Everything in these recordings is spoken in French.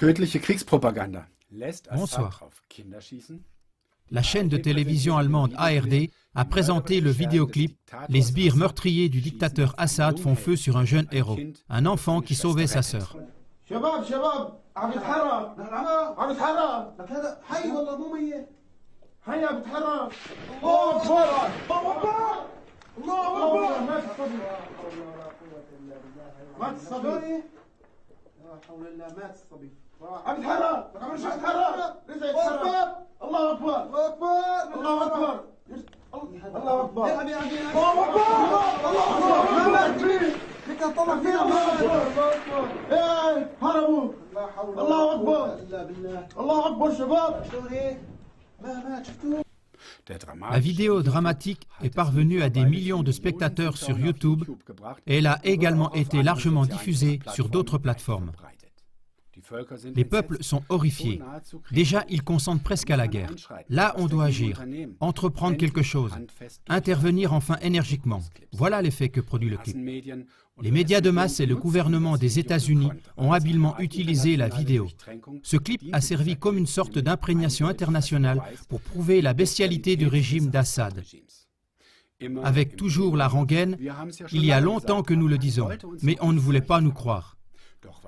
Tödliche Kriegspropaganda. Bonsoir. La chaîne de télévision allemande ARD a présenté le vidéoclip « Les sbires meurtriers du dictateur Assad font feu sur un jeune héros, un enfant qui sauvait sa sœur ». La vidéo dramatique est parvenue à des millions de spectateurs sur YouTube et elle a également été largement diffusée sur d'autres plateformes. Les peuples sont horrifiés. Déjà, ils consentent presque à la guerre. Là, on doit agir, entreprendre quelque chose, intervenir enfin énergiquement. Voilà l'effet que produit le clip. Les médias de masse et le gouvernement des États-Unis ont habilement utilisé la vidéo. Ce clip a servi comme une sorte d'imprégnation internationale pour prouver la bestialité du régime d'Assad. Avec toujours la rengaine, il y a longtemps que nous le disons, mais on ne voulait pas nous croire.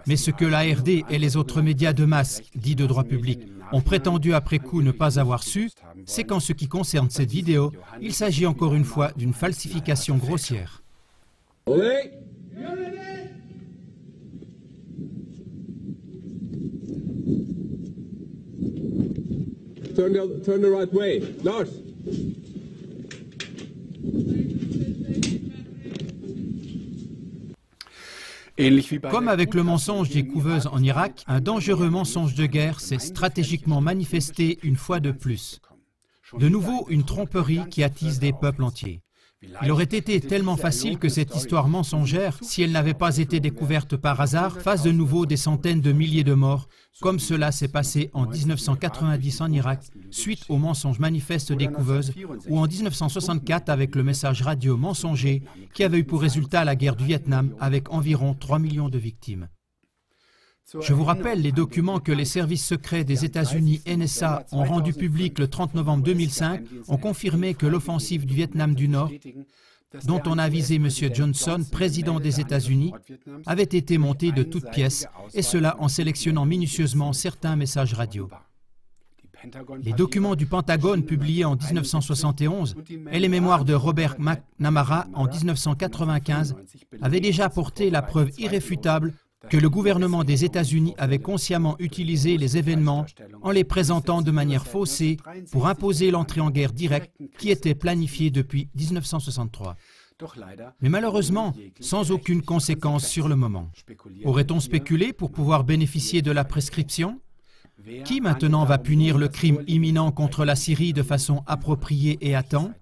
Mais ce que l'ARD et les autres médias de masse, dits de droit public, ont prétendu après coup ne pas avoir su, c'est qu'en ce qui concerne cette vidéo, il s'agit encore une fois d'une falsification grossière. Turn the right way. Lars. Comme avec le mensonge des couveuses en Irak, un dangereux mensonge de guerre s'est stratégiquement manifesté une fois de plus. De nouveau, une tromperie qui attise des peuples entiers. Il aurait été tellement facile que cette histoire mensongère, si elle n'avait pas été découverte par hasard, fasse de nouveau des centaines de milliers de morts, comme cela s'est passé en 1990 en Irak, suite au mensonge manifeste des couveuses, ou en 1964 avec le message radio mensonger, qui avait eu pour résultat la guerre du Vietnam avec environ 3 millions de victimes. Je vous rappelle les documents que les services secrets des États-Unis NSA ont rendus publics le 30 novembre 2005 ont confirmé que l'offensive du Vietnam du Nord, dont on a visé M. Johnson, président des États-Unis, avait été montée de toutes pièces, et cela en sélectionnant minutieusement certains messages radio. Les documents du Pentagone publiés en 1971 et les mémoires de Robert McNamara en 1995 avaient déjà apporté la preuve irréfutable que le gouvernement des États-Unis avait consciemment utilisé les événements en les présentant de manière faussée pour imposer l'entrée en guerre directe qui était planifiée depuis 1963. Mais malheureusement, sans aucune conséquence sur le moment. Aurait-on spéculé pour pouvoir bénéficier de la prescription? Qui maintenant va punir le crime imminent contre la Syrie de façon appropriée et à temps?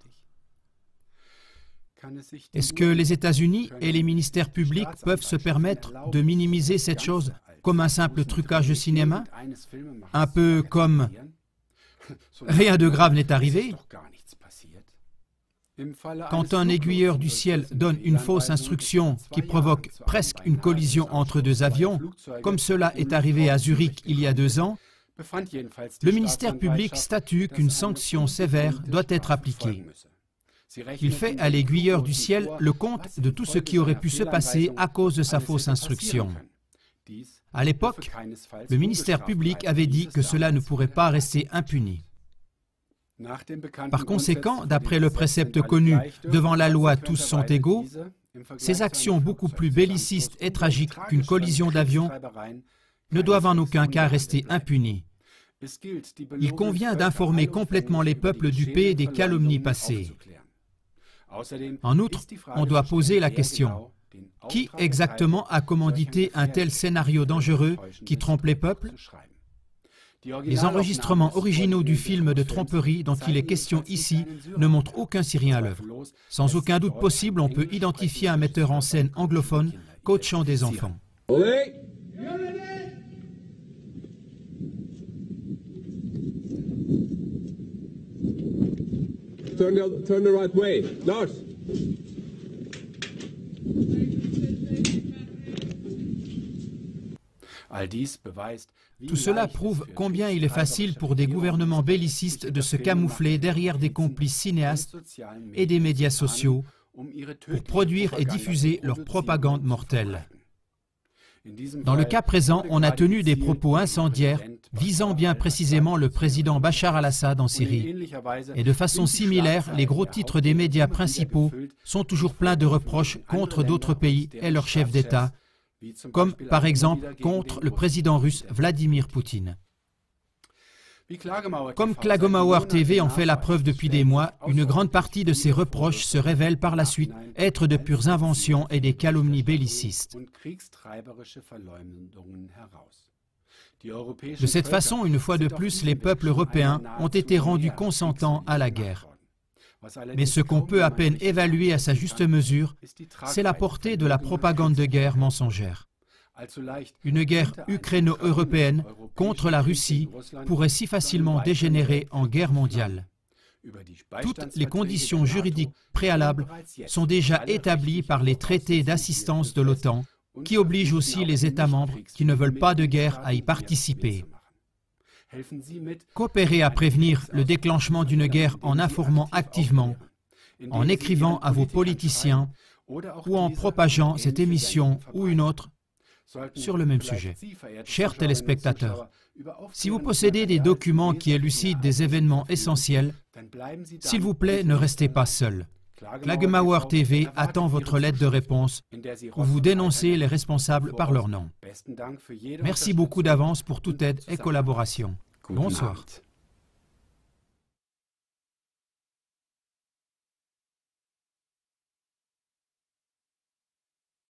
Est-ce que les États-Unis et les ministères publics peuvent se permettre de minimiser cette chose comme un simple trucage de cinéma? Un peu comme « rien de grave n'est arrivé ». Quand un aiguilleur du ciel donne une fausse instruction qui provoque presque une collision entre deux avions, comme cela est arrivé à Zurich il y a 2 ans, le ministère public statue qu'une sanction sévère doit être appliquée. Il fait à l'aiguilleur du ciel le compte de tout ce qui aurait pu se passer à cause de sa fausse instruction. À l'époque, le ministère public avait dit que cela ne pourrait pas rester impuni. Par conséquent, d'après le précepte connu « devant la loi, tous sont égaux », ces actions beaucoup plus bellicistes et tragiques qu'une collision d'avions ne doivent en aucun cas rester impunies. Il convient d'informer complètement les peuples du pays des calomnies passées. En outre, on doit poser la question, qui exactement a commandité un tel scénario dangereux qui trompe les peuples? Les enregistrements originaux du film de tromperie dont il est question ici ne montrent aucun Syrien à l'œuvre. Sans aucun doute possible, on peut identifier un metteur en scène anglophone coachant des enfants. Turn the right way. Lars. Tout cela prouve combien il est facile pour des gouvernements bellicistes de se camoufler derrière des complices cinéastes et des médias sociaux pour produire et diffuser leur propagande mortelle. Dans le cas présent, on a tenu des propos incendiaires visant bien précisément le président Bachar al-Assad en Syrie. Et de façon similaire, les gros titres des médias principaux sont toujours pleins de reproches contre d'autres pays et leurs chefs d'État, comme par exemple contre le président russe Vladimir Poutine. Comme Klagemauer TV en fait la preuve depuis des mois, une grande partie de ces reproches se révèle par la suite être de pures inventions et des calomnies bellicistes. De cette façon, une fois de plus, les peuples européens ont été rendus consentants à la guerre. Mais ce qu'on peut à peine évaluer à sa juste mesure, c'est la portée de la propagande de guerre mensongère. Une guerre ukraino-européenne contre la Russie pourrait si facilement dégénérer en guerre mondiale. Toutes les conditions juridiques préalables sont déjà établies par les traités d'assistance de l'OTAN, qui obligent aussi les États membres qui ne veulent pas de guerre à y participer. Coopérez à prévenir le déclenchement d'une guerre en informant activement, en écrivant à vos politiciens ou en propageant cette émission ou une autre sur le même sujet. Chers téléspectateurs, si vous possédez des documents qui élucident des événements essentiels, s'il vous plaît, ne restez pas seul. Klagemauer TV attend votre lettre de réponse où vous dénoncez les responsables par leur nom. Merci beaucoup d'avance pour toute aide et collaboration. Bonsoir.